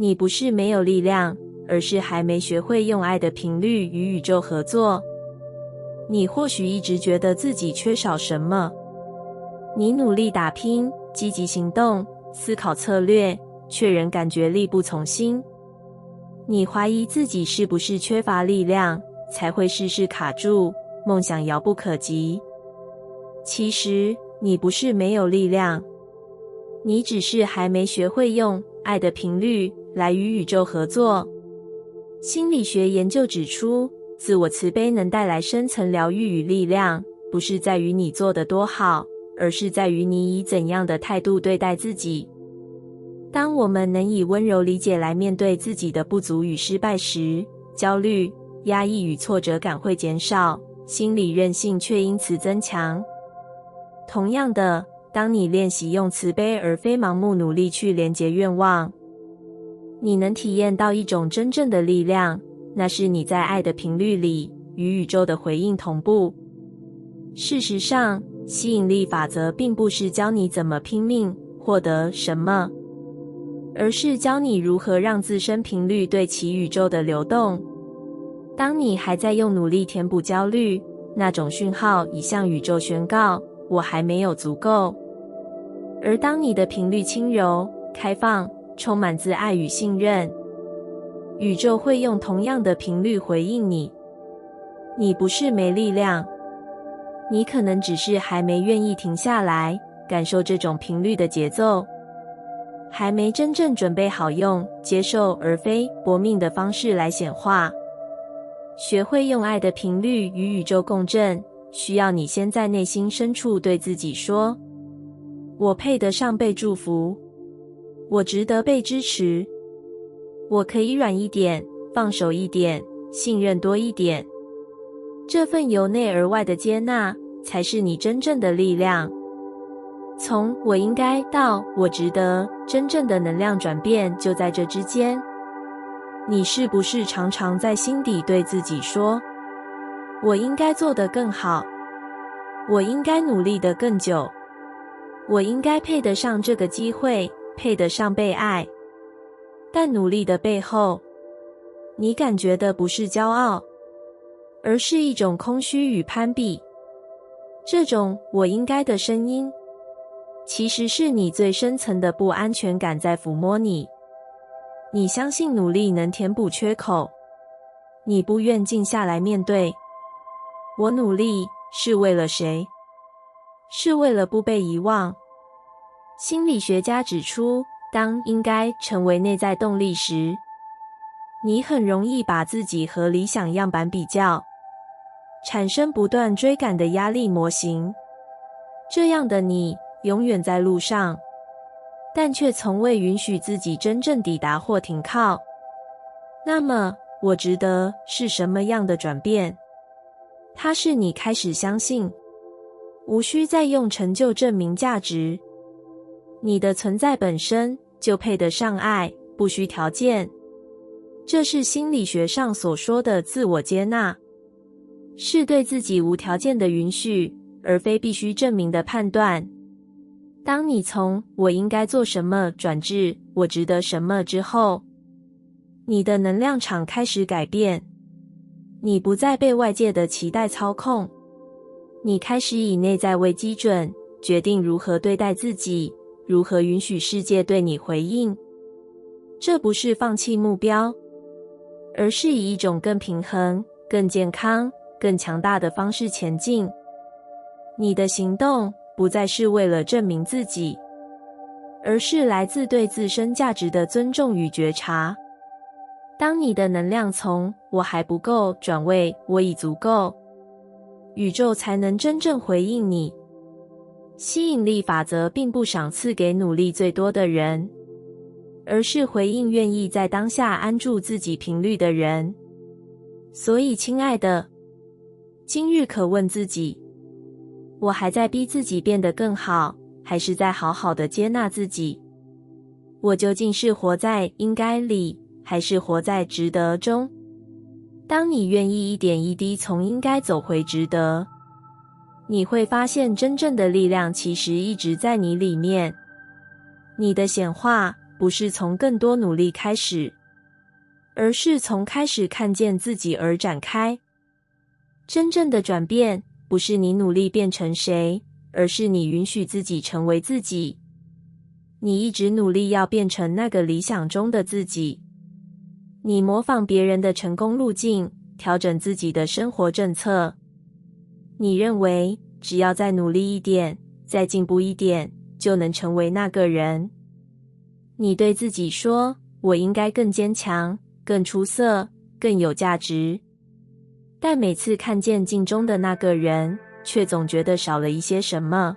你不是没有力量，而是还没学会用爱的频率与宇宙合作。你或许一直觉得自己缺少什么，你努力打拼，积极行动，思考策略，却仍感觉力不从心。你怀疑自己是不是缺乏力量，才会事事卡住，梦想遥不可及。其实，你不是没有力量，你只是还没学会用爱的频率来与宇宙合作。心理学研究指出，自我慈悲能带来深层疗愈与力量，不是在于你做得多好，而是在于你以怎样的态度对待自己。当我们能以温柔理解来面对自己的不足与失败时，焦虑、压抑与挫折感会减少，心理韧性却因此增强。同样的，当你练习用慈悲而非盲目努力去连结愿望，你能体验到一种真正的力量，那是你在爱的频率里与宇宙的回应同步。事实上，吸引力法则并不是教你怎么拼命获得什么，而是教你如何让自身频率对齐宇宙的流动。当你还在用努力填补焦虑，那种讯号已向宇宙宣告，我还没有足够。而当你的频率轻柔、开放，充满自爱与信任，宇宙会用同样的频率回应你。你不是没力量，你可能只是还没愿意停下来，感受这种频率的节奏，还没真正准备好用接受而非搏命的方式来显化。学会用爱的频率与宇宙共振，需要你先在内心深处对自己说：我配得上被祝福，我值得被支持，我可以软一点，放手一点，信任多一点。这份由内而外的接纳，才是你真正的力量。从我应该到我值得，真正的能量转变就在这之间。你是不是常常在心底对自己说：我应该做得更好，我应该努力得更久，我应该配得上这个机会，配得上被爱。但努力的背后，你感觉的不是骄傲，而是一种空虚与攀比。这种我应该的声音，其实是你最深层的不安全感在抚摸你。你相信努力能填补缺口，你不愿静下来面对：我努力是为了谁？是为了不被遗忘。心理学家指出，当应该成为内在动力时，你很容易把自己和理想样板比较，产生不断追赶的压力模型。这样的你永远在路上，但却从未允许自己真正抵达或停靠。那么，我值得是什么样的转变？它是你开始相信，无需再用成就证明价值，你的存在本身就配得上爱，不需条件。这是心理学上所说的自我接纳，是对自己无条件的允许，而非必须证明的判断。当你从我应该做什么转至我值得什么之后，你的能量场开始改变。你不再被外界的期待操控，你开始以内在为基准，决定如何对待自己，如何允许世界对你回应。这不是放弃目标，而是以一种更平衡、更健康、更强大的方式前进。你的行动不再是为了证明自己，而是来自对自身价值的尊重与觉察。当你的能量从我还不够转为我已足够，宇宙才能真正回应你。吸引力法则并不赏赐给努力最多的人，而是回应愿意在当下安住自己频率的人。所以，亲爱的，今日可问自己：我还在逼自己变得更好，还是在好好的接纳自己？我究竟是活在应该里，还是活在值得中？当你愿意一点一滴从应该走回值得，你会发现真正的力量其实一直在你里面。你的显化不是从更多努力开始，而是从开始看见自己而展开。真正的转变，不是你努力变成谁，而是你允许自己成为自己。你一直努力要变成那个理想中的自己。你模仿别人的成功路径，调整自己的生活政策。你认为只要再努力一点，再进步一点，就能成为那个人。你对自己说，我应该更坚强，更出色，更有价值。但每次看见镜中的那个人，却总觉得少了一些什么。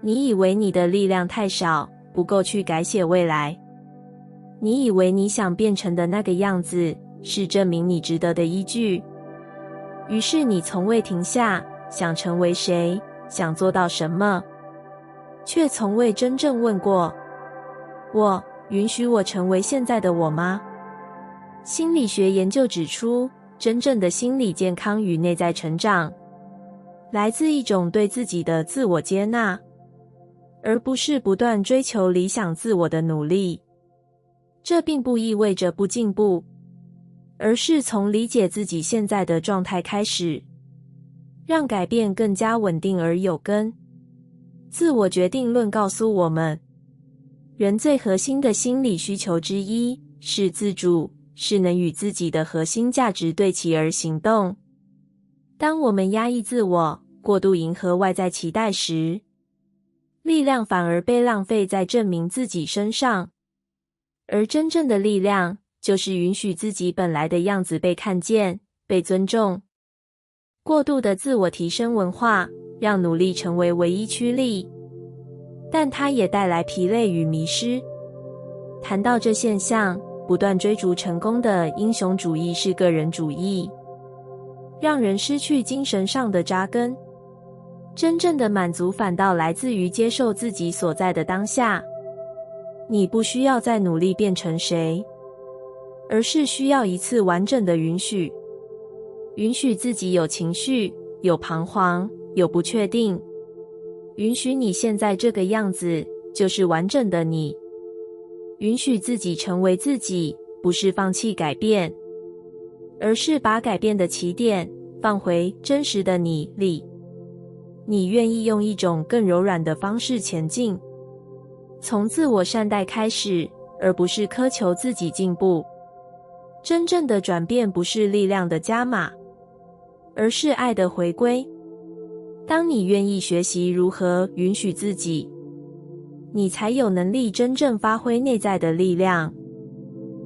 你以为你的力量太少，不够去改写未来。你以为你想变成的那个样子，是证明你值得的依据。于是你从未停下，想成为谁，想做到什么，却从未真正问过：我允许我成为现在的我吗？心理学研究指出，真正的心理健康与内在成长，来自一种对自己的自我接纳，而不是不断追求理想自我的努力。这并不意味着不进步，而是从理解自己现在的状态开始，让改变更加稳定而有根。自我决定论告诉我们，人最核心的心理需求之一是自主，是能与自己的核心价值对齐而行动。当我们压抑自我，过度迎合外在期待时，力量反而被浪费在证明自己身上。而真正的力量，就是允许自己本来的样子被看见，被尊重。过度的自我提升文化，让努力成为唯一驱力，但它也带来疲累与迷失。谈到这现象，不断追逐成功的英雄主义是个人主义，让人失去精神上的扎根。真正的满足反倒来自于接受自己所在的当下。你不需要再努力变成谁，而是需要一次完整的允许。允许自己有情绪，有彷徨，有不确定。允许你现在这个样子，就是完整的你。允许自己成为自己，不是放弃改变，而是把改变的起点放回真实的你里。你愿意用一种更柔软的方式前进，从自我善待开始，而不是苛求自己进步。真正的转变不是力量的加码，而是爱的回归。当你愿意学习如何允许自己，你才有能力真正发挥内在的力量。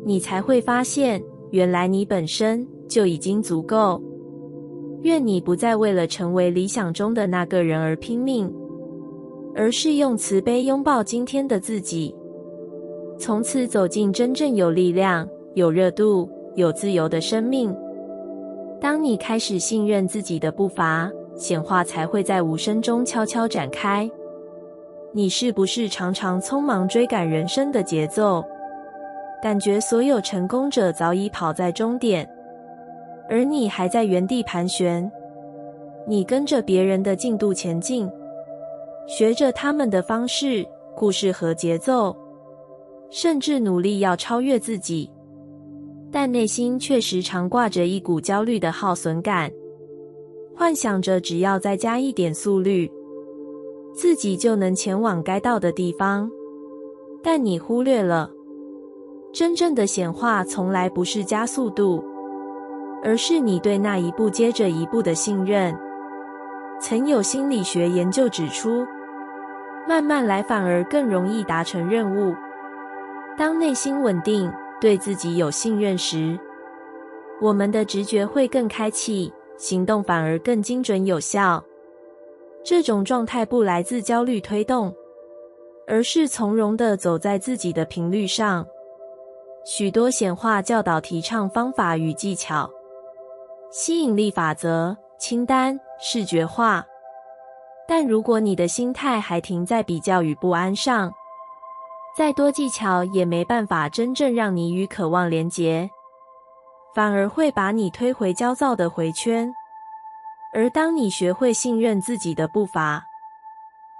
你才会发现，原来你本身就已经足够。愿你不再为了成为理想中的那个人而拼命，而是用慈悲拥抱今天的自己，从此走进真正有力量、有热度、有自由的生命。当你开始信任自己的步伐，显化才会在无声中悄悄展开。你是不是常常匆忙追赶人生的节奏，感觉所有成功者早已跑在终点，而你还在原地盘旋？你跟着别人的进度前进，学着他们的方式、故事和节奏，甚至努力要超越自己，但内心却时常挂着一股焦虑的耗损感，幻想着只要再加一点速率，自己就能前往该到的地方。但你忽略了，真正的显化从来不是加速度，而是你对那一步接着一步的信任。曾有心理学研究指出，慢慢来反而更容易达成任务。当内心稳定，对自己有信任时，我们的直觉会更开启，行动反而更精准有效。这种状态不来自焦虑推动，而是从容地走在自己的频率上。许多显化教导提倡方法与技巧，吸引力法则、清单、视觉化。但如果你的心态还停在比较与不安上，再多技巧也没办法真正让你与渴望连结，反而会把你推回焦躁的回圈。而当你学会信任自己的步伐，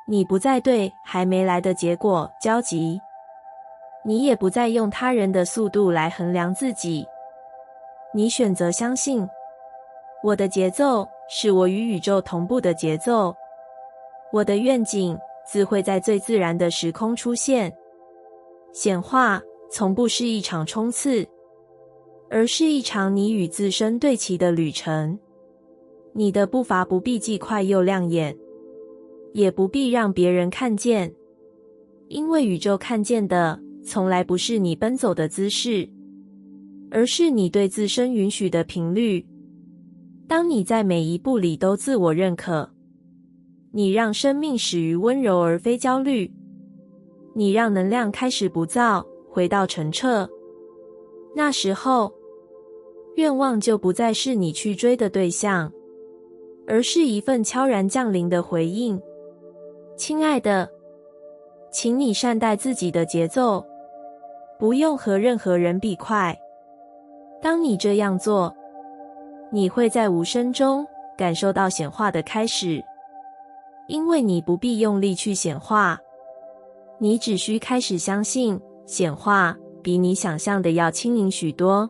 你不再对还没来的结果焦急，你也不再用他人的速度来衡量自己。你选择相信，我的节奏是我与宇宙同步的节奏。我的愿景自会在最自然的时空出现。显化从不是一场冲刺，而是一场你与自身对齐的旅程。你的步伐不必既快又亮眼，也不必让别人看见，因为宇宙看见的从来不是你奔走的姿势，而是你对自身允许的频率。当你在每一步里都自我认可，你让生命始于温柔而非焦虑，你让能量开始不躁，回到澄澈。那时候，愿望就不再是你去追的对象，而是一份悄然降临的回应。亲爱的，请你善待自己的节奏，不用和任何人比快。当你这样做，你会在无声中感受到显化的开始，因为你不必用力去显化，你只需开始相信，显化比你想象的要轻盈许多。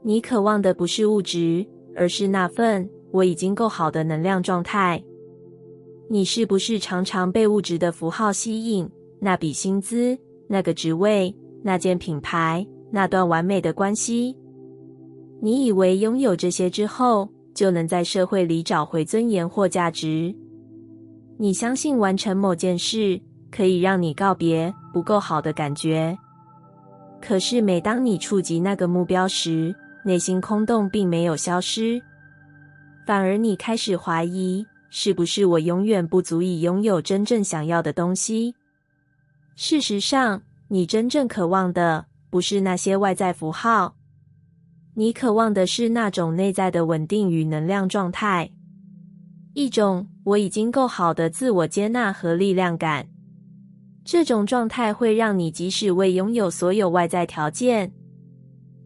你渴望的不是物质，而是那份我已经够好的能量状态。你是不是常常被物质的符号吸引？那笔薪资，那个职位，那件品牌，那段完美的关系？你以为拥有这些之后，就能在社会里找回尊严或价值？你相信完成某件事可以让你告别不够好的感觉。可是每当你触及那个目标时，内心空洞并没有消失，反而你开始怀疑，是不是我永远不足以拥有真正想要的东西？事实上，你真正渴望的不是那些外在符号，你渴望的是那种内在的稳定与能量状态，一种我已经够好的自我接纳和力量感。这种状态会让你即使未拥有所有外在条件，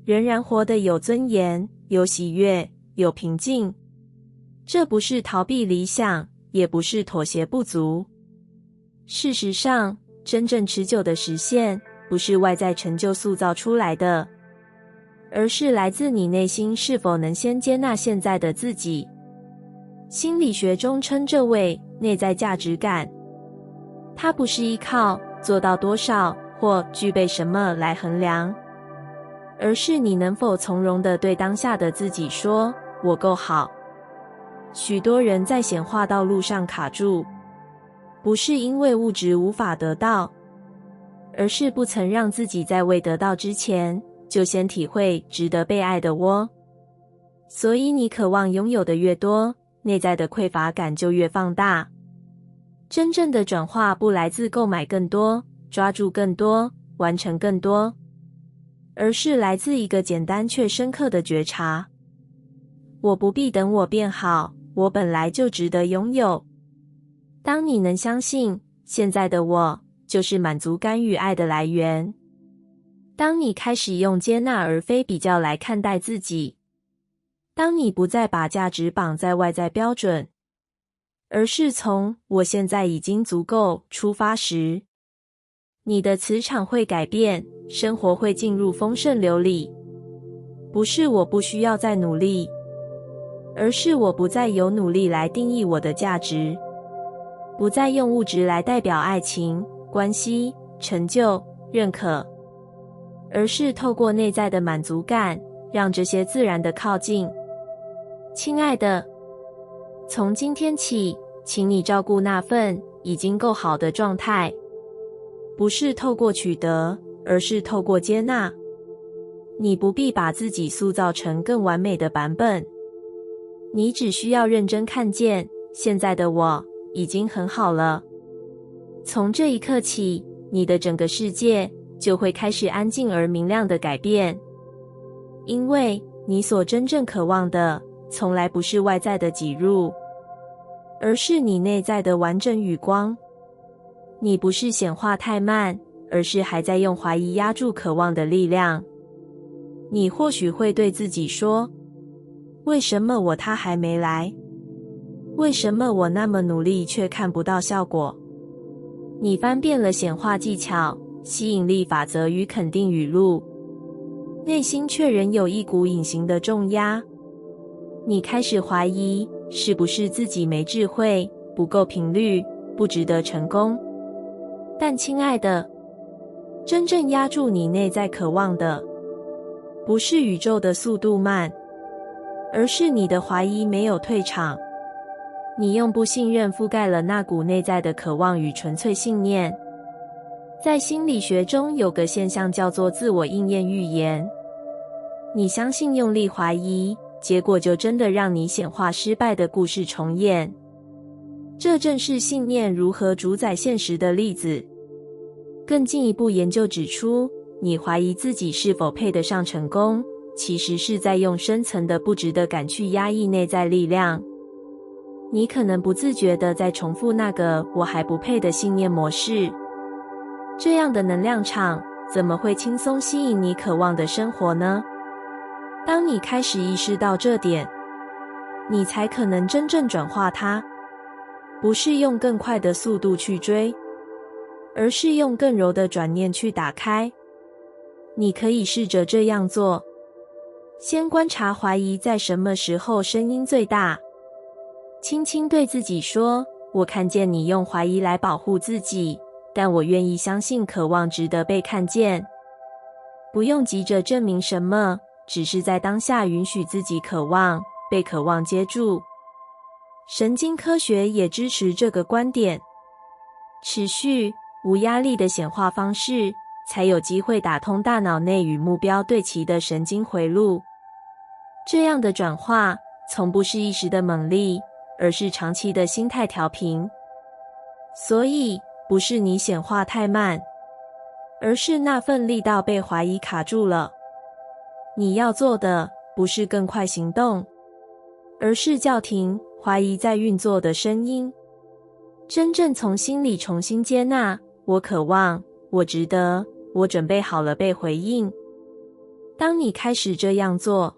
仍然活得有尊严、有喜悦、有平静。这不是逃避理想，也不是妥协不足。事实上，真正持久的实现，不是外在成就塑造出来的，而是来自你内心是否能先接纳现在的自己。心理学中称这为内在价值感。它不是依靠做到多少或具备什么来衡量，而是你能否从容地对当下的自己说，我够好。许多人在显化道路上卡住，不是因为物质无法得到，而是不曾让自己在未得到之前，就先体会值得被爱的我。所以你渴望拥有的越多，内在的匮乏感就越放大。真正的转化不来自购买更多、抓住更多、完成更多，而是来自一个简单却深刻的觉察。我不必等我变好，我本来就值得拥有。当你能相信，现在的我就是满足感与爱的来源。当你开始用接纳而非比较来看待自己，当你不再把价值绑在外在标准，而是从我现在已经足够出发时，你的磁场会改变，生活会进入丰盛流里。不是我不需要再努力，而是我不再有努力来定义我的价值，不再用物质来代表爱情、关系、成就、认可，而是透过内在的满足感，让这些自然的靠近。亲爱的，从今天起，请你照顾那份已经够好的状态，不是透过取得，而是透过接纳。你不必把自己塑造成更完美的版本，你只需要认真看见，现在的我已经很好了。从这一刻起，你的整个世界就会开始安静而明亮的改变，因为你所真正渴望的，从来不是外在的挤入，而是你内在的完整与光。你不是显化太慢，而是还在用怀疑压住渴望的力量。你或许会对自己说，为什么他还没来？为什么我那么努力却看不到效果？你翻遍了显化技巧，吸引力法则与肯定语录，内心却仍有一股隐形的重压。你开始怀疑，是不是自己没智慧，不够频率，不值得成功。但亲爱的，真正压住你内在渴望的，不是宇宙的速度慢，而是你的怀疑没有退场。你用不信任覆盖了那股内在的渴望与纯粹信念。在心理学中有个现象叫做自我应验预言。你相信用力怀疑，结果就真的让你显化失败的故事重演。这正是信念如何主宰现实的例子。更进一步研究指出，你怀疑自己是否配得上成功，其实是在用深层的不值得感去压抑内在力量。你可能不自觉地在重复那个我还不配的信念模式。这样的能量场怎么会轻松吸引你渴望的生活呢？当你开始意识到这点，你才可能真正转化它，不是用更快的速度去追，而是用更柔的转念去打开。你可以试着这样做：先观察怀疑在什么时候声音最大，轻轻对自己说，我看见你用怀疑来保护自己，但我愿意相信渴望值得被看见。不用急着证明什么，只是在当下允许自己渴望，被渴望接住。神经科学也支持这个观点。持续无压力的显化方式，才有机会打通大脑内与目标对齐的神经回路。这样的转化从不是一时的猛力，而是长期的心态调平。所以不是你显化太慢，而是那份力道被怀疑卡住了。你要做的不是更快行动，而是叫停怀疑在运作的声音，真正从心里重新接纳，我渴望，我值得，我准备好了被回应。当你开始这样做，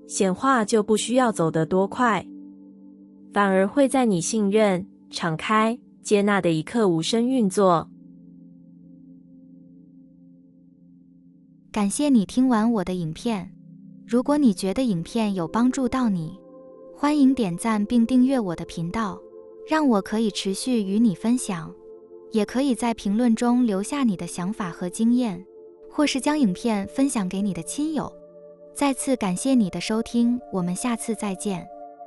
显化就不需要走得多快，反而会在你信任、敞开、接纳的一刻无声运作。感谢你听完我的影片。如果你觉得影片有帮助到你，欢迎点赞并订阅我的频道，让我可以持续与你分享。也可以在评论中留下你的想法和经验，或是将影片分享给你的亲友。再次感谢你的收听，我们下次再见。